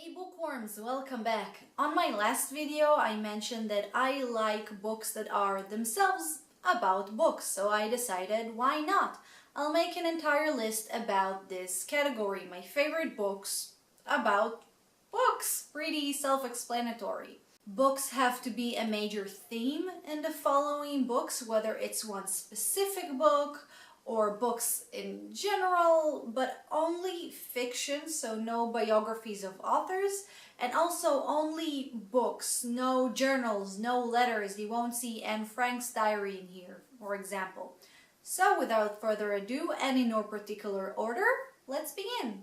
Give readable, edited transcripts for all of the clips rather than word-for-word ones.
Hey bookworms, welcome back. On my last video I mentioned that I like books that are themselves about books, so I decided why not? I'll make an entire list about this category, my favorite books about books. Pretty self-explanatory. Books have to be a major theme in the following books, whether it's one specific book or books in general, but only fiction, so no biographies of authors, and also only books, no journals, no letters. You won't see Anne Frank's diary in here, for example. So without further ado, and in no particular order, let's begin.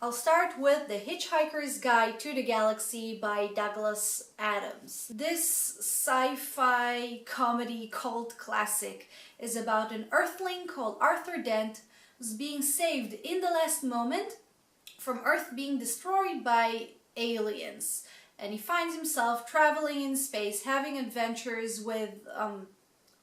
I'll start with The Hitchhiker's Guide to the Galaxy by Douglas Adams. This sci-fi comedy cult classic is about an Earthling called Arthur Dent who's being saved in the last moment from Earth being destroyed by aliens. And he finds himself traveling in space, having adventures with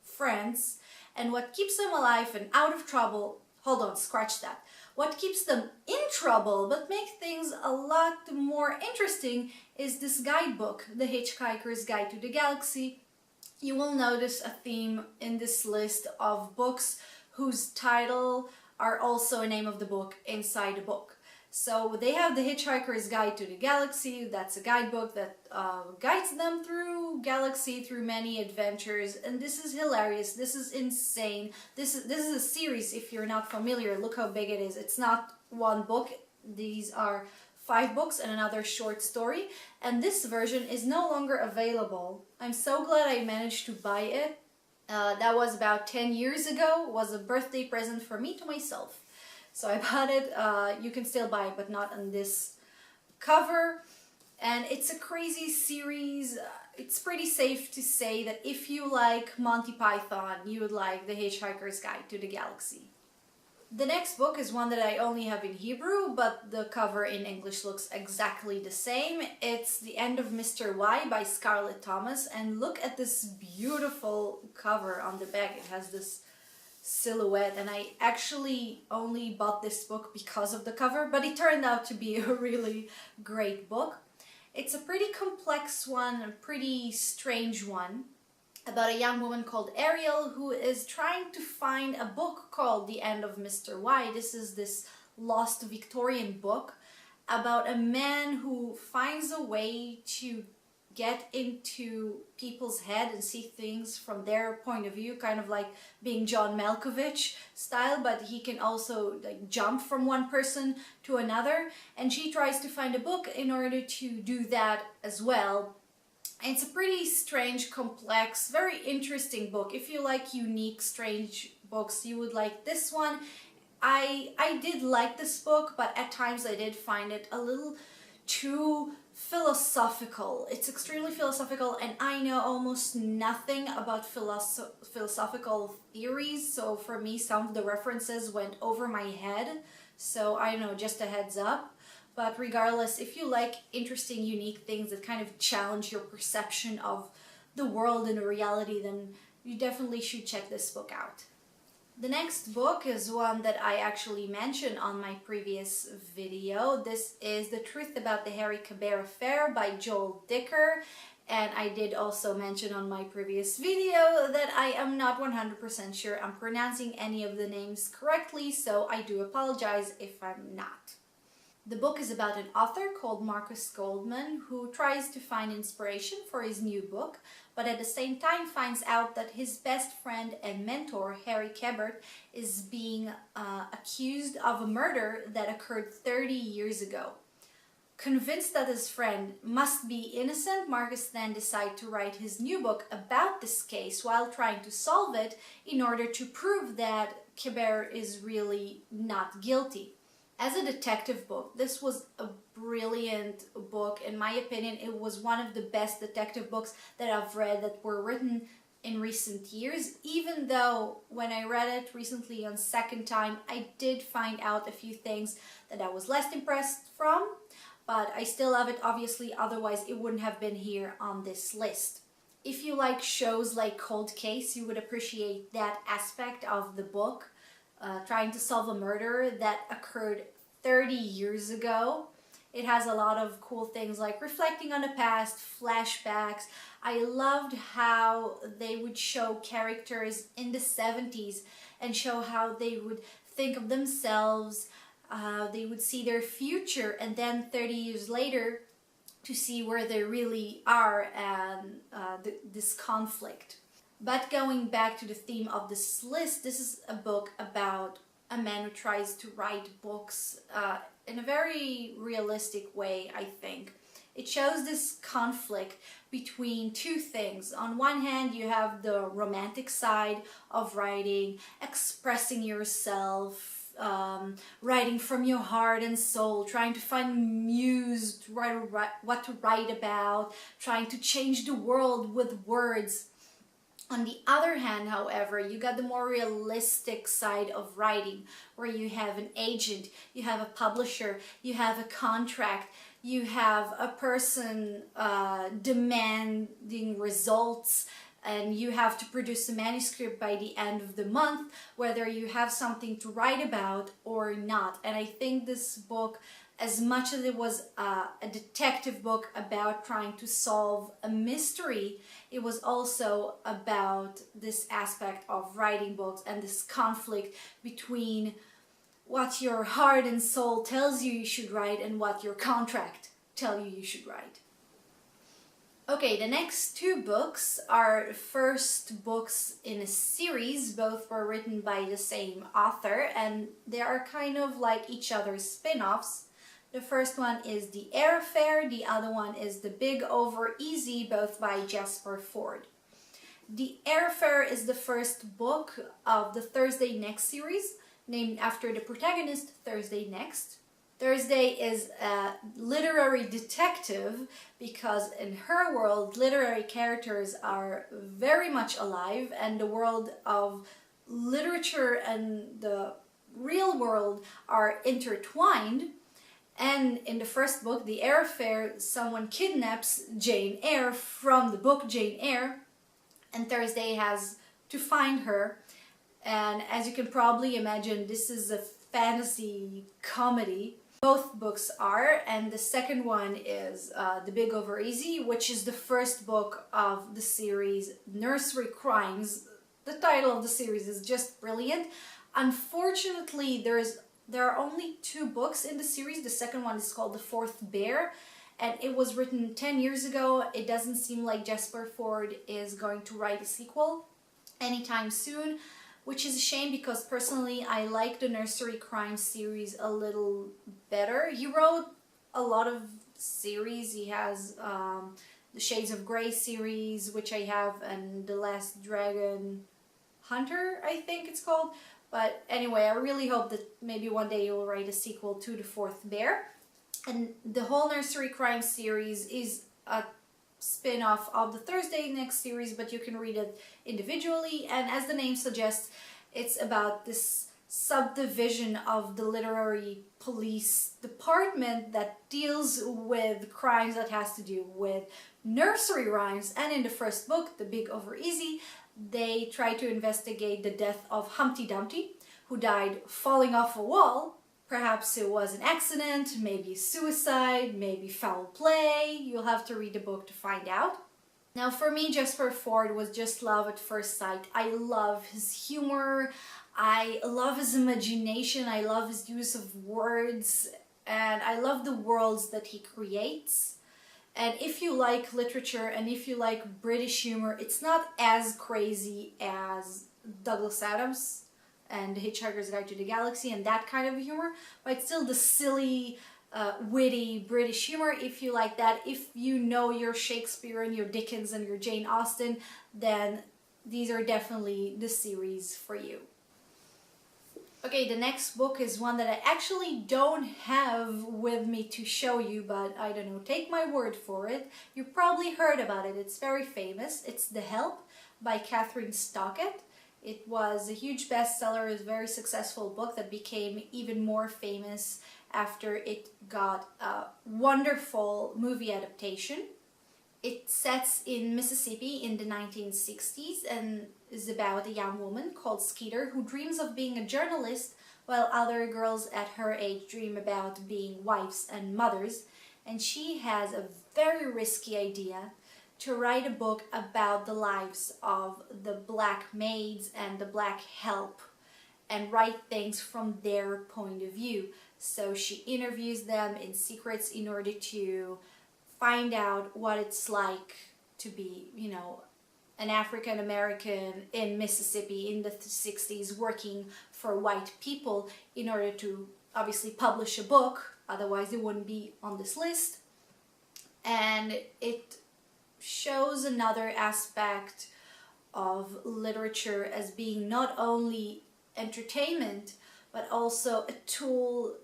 friends, and what keeps him alive and out of trouble, hold on, scratch that. What keeps them in trouble but makes things a lot more interesting is this guidebook, The Hitchhiker's Guide to the Galaxy. You will notice a theme in this list of books whose title are also a name of the book inside the book. So they have The Hitchhiker's Guide to the Galaxy. That's a guidebook that guides them through galaxy, through many adventures, and this is hilarious. This is insane. This is a series. If you're not familiar, look how big it is. It's not one book. These are 5 books and another short story, and this version is no longer available. I'm so glad I managed to buy it. That was about 10 years ago. It was a birthday present for me to myself. So I bought it. You can still buy it, but not on this cover. And it's a crazy series. It's pretty safe to say that if you like Monty Python, you would like The Hitchhiker's Guide to the Galaxy. The next book is one that I only have in Hebrew, but the cover in English looks exactly the same. It's The End of Mr. Y by Scarlett Thomas. And look at this beautiful cover on the back. It has this silhouette, and I actually only bought this book because of the cover, but it turned out to be a really great book. It's a pretty complex one, a pretty strange one, about a young woman called Ariel who is trying to find a book called The End of Mr. Y. This is this lost Victorian book about a man who finds a way to get into people's head and see things from their point of view, kind of like being John Malkovich style, but he can also like jump from one person to another, and she tries to find a book in order to do that as well. And it's a pretty strange, complex, very interesting book. If you like unique, strange books, you would like this one. I did like this book, but at times I did find it a little too philosophical. It's extremely philosophical, and I know almost nothing about philosophical theories, so for me some of the references went over my head, so I don't know, just a heads up. But regardless, if you like interesting, unique things that kind of challenge your perception of the world and reality, then you definitely should check this book out. The next book is one that I actually mentioned on my previous video. This is The Truth About the Harry Khabar Affair by Joel Dicker. And I did also mention on my previous video that I am not 100% sure I'm pronouncing any of the names correctly, so I do apologize if I'm not. The book is about an author called Marcus Goldman who tries to find inspiration for his new book, but at the same time finds out that his best friend and mentor, Harry Khabar, is being accused of a murder that occurred 30 years ago. Convinced that his friend must be innocent, Marcus then decides to write his new book about this case while trying to solve it in order to prove that Khabar is really not guilty. As a detective book, this was a brilliant book. In my opinion, it was one of the best detective books that I've read that were written in recent years, even though when I read it recently on second time, I did find out a few things that I was less impressed from, but I still love it, obviously, otherwise it wouldn't have been here on this list. If you like shows like Cold Case, you would appreciate that aspect of the book. Trying to solve a murder that occurred 30 years ago It has a lot of cool things like reflecting on the past, flashbacks. I loved how they would show characters in the 70s and show how they would think of themselves, they would see their future, and then 30 years later to see where they really are and this conflict. But going back to the theme of this list, this is a book about a man who tries to write books in a very realistic way, I think. It shows this conflict between two things. On one hand, you have the romantic side of writing, expressing yourself, writing from your heart and soul, trying to find muse to write what to write about, trying to change the world with words. On the other hand, however, you got the more realistic side of writing, where you have an agent, you have a publisher, you have a contract, you have a person demanding results, and you have to produce a manuscript by the end of the month, whether you have something to write about or not. And I think this book, as much as it was a detective book about trying to solve a mystery, it was also about this aspect of writing books and this conflict between what your heart and soul tells you should write and what your contract tells you should write. Okay, the next two books are first books in a series. Both were written by the same author, and they are kind of like each other's spin-offs. The first one is the Airfare, the other one is The Big Overeasy, both by Jasper Fforde. The Airfare is the first book of the Thursday Next series, named after the protagonist, Thursday Next. Thursday is a literary detective because in her world, literary characters are very much alive, and the world of literature and the real world are intertwined. And in the first book, The Airfare, someone kidnaps Jane Eyre from the book Jane Eyre, and Thursday has to find her. And as you can probably imagine, this is a fantasy comedy. Both books are, and the second one is The Big Overeasy, which is the first book of the series Nursery Crimes. The title of the series is just brilliant. Unfortunately, there are only two books in the series. The second one is called The Fourth Bear, and it was written 10 years ago. It doesn't seem like Jasper Fforde is going to write a sequel anytime soon, which is a shame because personally I like the Nursery Crime series a little better. He wrote a lot of series. He has the Shades of Grey series, which I have, and The Last Dragon Hunter, I think it's called. But anyway, I really hope that maybe one day he will write a sequel to The Fourth Bear. And the whole Nursery Crime series is a spin-off of the Thursday Next series, but you can read it individually, and as the name suggests, it's about this subdivision of the literary police department that deals with crimes that has to do with nursery rhymes. And in the first book, The Big Overeasy, they try to investigate the death of Humpty Dumpty, who died falling off a wall. Perhaps it was an accident, maybe suicide, maybe foul play. You'll have to read the book to find out. Now for me, Jasper Fforde was just love at first sight. I love his humor, I love his imagination, I love his use of words, and I love the worlds that he creates. And if you like literature and if you like British humor, it's not as crazy as Douglas Adams and The Hitchhiker's Guide to the Galaxy and that kind of humor, but it's still the silly, witty British humor. If you like that, if you know your Shakespearean, your Dickens and your Jane Austen, then these are definitely the series for you. Okay, the next book is one that I actually don't have with me to show you, but I don't know, take my word for it. You probably heard about it, it's very famous. It's The Help by Catherine Stockett. It was a huge bestseller, a very successful book that became even more famous after it got a wonderful movie adaptation. It sets in Mississippi in the 1960s and is about a young woman called Skeeter who dreams of being a journalist while other girls at her age dream about being wives and mothers. And she has a very risky idea to write a book about the lives of the black maids and the black help, and write things from their point of view. So she interviews them in secrets in order to find out what it's like to be, you know, an African American in Mississippi in the 60s working for white people, in order to obviously publish a book, otherwise it wouldn't be on this list. And it shows another aspect of literature as being not only entertainment, but also a tool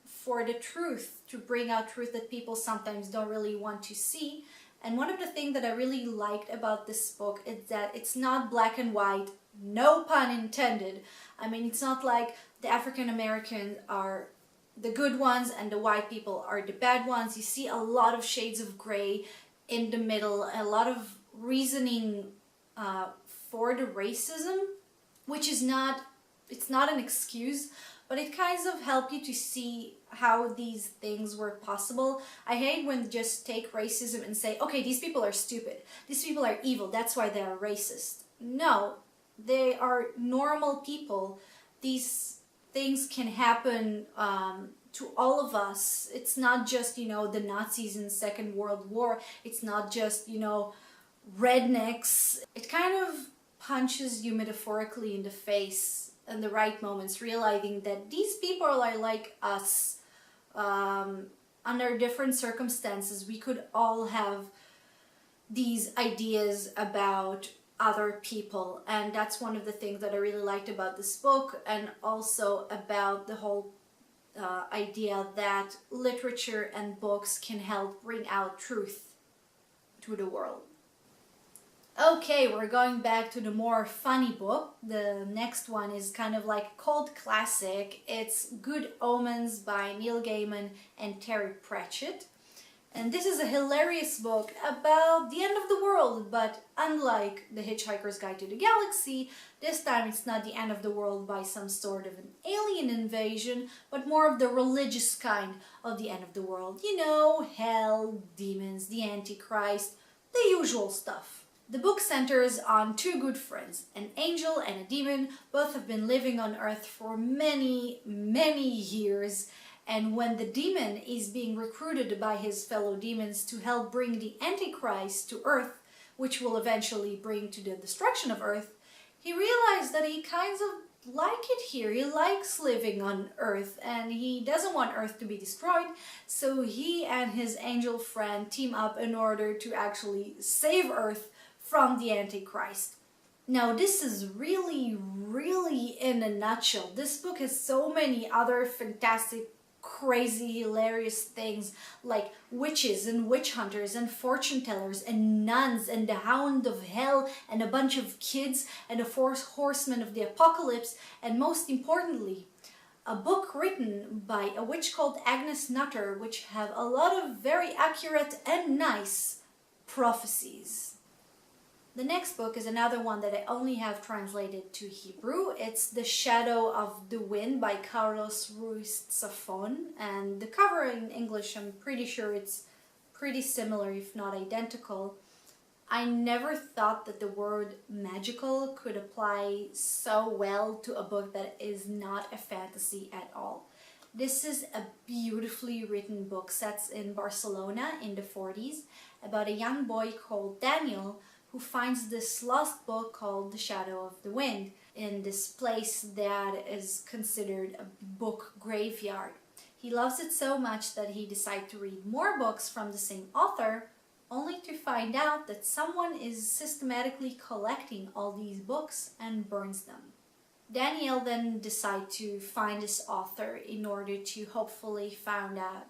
for the truth, to bring out truth that people sometimes don't really want to see. And one of the things that I really liked about this book is that it's not black and white, no pun intended. I mean, it's not like the African Americans are the good ones and the white people are the bad ones. You see a lot of shades of gray in the middle, a lot of reasoning for the racism, which is not, it's not an excuse, but it kind of helps you to see how these things were possible. I hate when just take racism and say, okay, these people are stupid, these people are evil, that's why they are racist. No, they are normal people. These things can happen to all of us. It's not just, you know, the Nazis in the Second World War. It's not just, you know, rednecks. It kind of punches you metaphorically in the face in the right moments, realizing that these people are like us. Under different circumstances, we could all have these ideas about other people, and that's one of the things that I really liked about this book, and also about the whole idea that literature and books can help bring out truth to the world. Okay, we're going back to the more funny book. The next one is kind of like a cult classic. It's Good Omens by Neil Gaiman and Terry Pratchett. And this is a hilarious book about the end of the world, but unlike The Hitchhiker's Guide to the Galaxy, this time it's not the end of the world by some sort of an alien invasion, but more of the religious kind of the end of the world. You know, hell, demons, the Antichrist, the usual stuff. The book centers on two good friends, an angel and a demon. Both have been living on Earth for many, many years. And when the demon is being recruited by his fellow demons to help bring the Antichrist to Earth, which will eventually bring to the destruction of Earth, he realized that he kind of like it here. He likes living on Earth and he doesn't want Earth to be destroyed. So he and his angel friend team up in order to actually save Earth from the Antichrist. Now this is really, really in a nutshell. This book has so many other fantastic, crazy, hilarious things like witches and witch hunters and fortune tellers and nuns and the Hound of Hell and a bunch of kids and the four horsemen of the apocalypse, and most importantly, a book written by a witch called Agnes Nutter, which have a lot of very accurate and nice prophecies. The next book is another one that I only have translated to Hebrew. It's The Shadow of the Wind by Carlos Ruiz Zafón, and the cover in English, I'm pretty sure it's pretty similar, if not identical. I never thought that the word magical could apply so well to a book that is not a fantasy at all. This is a beautifully written book set in Barcelona in the 40s about a young boy called Daniel who finds this lost book called The Shadow of the Wind in this place that is considered a book graveyard. He loves it so much that he decides to read more books from the same author, only to find out that someone is systematically collecting all these books and burns them. Daniel then decides to find this author in order to hopefully find out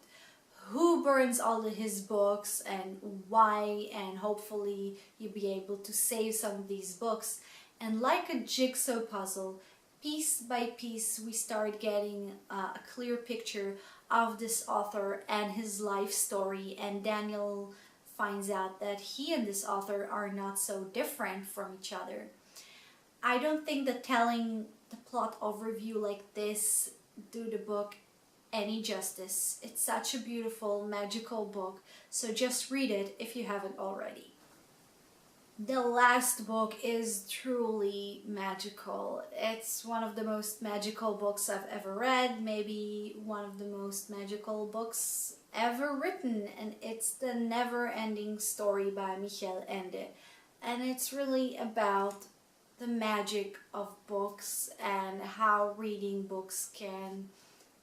who burns all of his books and why, and hopefully you'll be able to save some of these books. And like a jigsaw puzzle, piece by piece we start getting a clear picture of this author and his life story, and Daniel finds out that he and this author are not so different from each other. I don't think that telling the plot overview like this do the book any justice. It's such a beautiful, magical book, so just read it if you haven't already. The last book is truly magical. It's one of the most magical books I've ever read, maybe one of the most magical books ever written, and it's the Neverending Story by Michael Ende. And it's really about the magic of books and how reading books can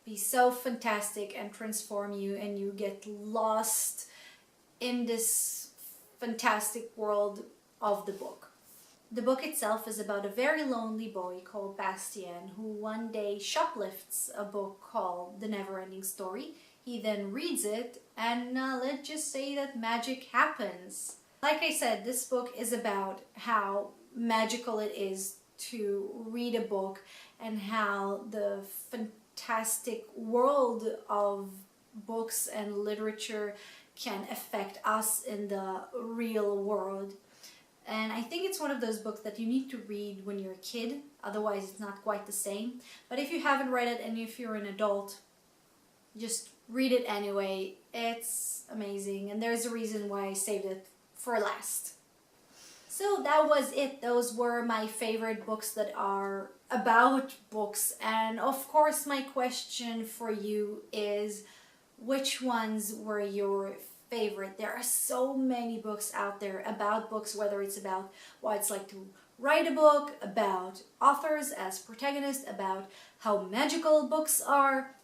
be so fantastic and transform you, and you get lost in this fantastic world of the book. The book itself is about a very lonely boy called Bastien who one day shoplifts a book called The Neverending Story. He then reads it, and let's just say that magic happens. Like I said, this book is about how magical it is to read a book and how the fantastic world of books and literature can affect us in the real world. And I think it's one of those books that you need to read when you're a kid, otherwise it's not quite the same. But if you haven't read it and if you're an adult, just read it anyway. It's amazing, and there's a reason why I saved it for last. So that was it. Those were my favorite books that are about books. And of course my question for you is, which ones were your favorite? There are so many books out there about books, whether it's about what it's like to write a book, about authors as protagonists, about how magical books are.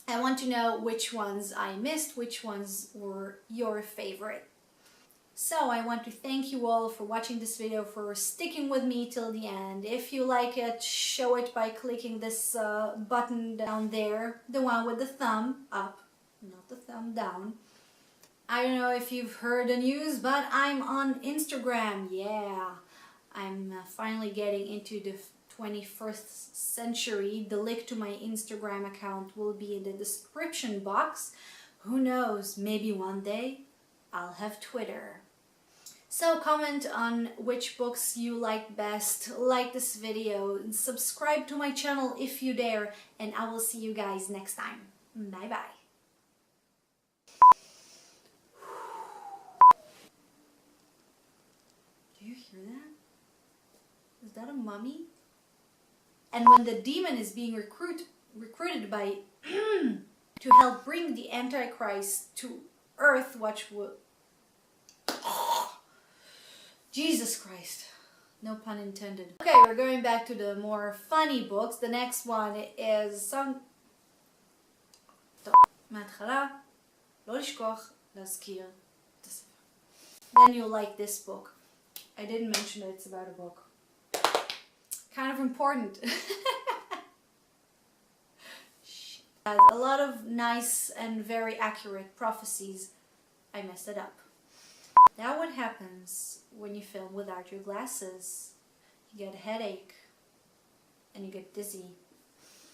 I want to know which ones I missed, which ones were your favorite. So I want to thank you all for watching this video, for sticking with me till the end. If you like it, show it by clicking this button down there, the one with the thumb up, not the thumb down. I don't know if you've heard the news, but I'm on Instagram. Yeah, I'm finally getting into the 21st century. The link to my Instagram account will be in the description box. Who knows, maybe one day I'll have Twitter. So comment on which books you like best, like this video, and subscribe to my channel if you dare, and I will see you guys next time. Bye bye. Do you hear that? Is that a mummy? And when the demon is being recruited by to help bring the Antichrist to Earth, watch what. Jesus Christ. No pun intended. Okay, we're going back to the more funny books. The next one is some. מההתחלה, לא לשכוח להזכיר את הספר. Then you'll like this book. I didn't mention that it's about a book. Kind of important. Has a lot of nice and very accurate prophecies. I messed it up. Now what happens when you film without your glasses? You get a headache and you get dizzy.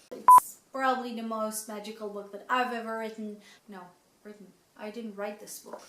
It's probably the most magical book that I've ever written. No, written. I didn't write this book.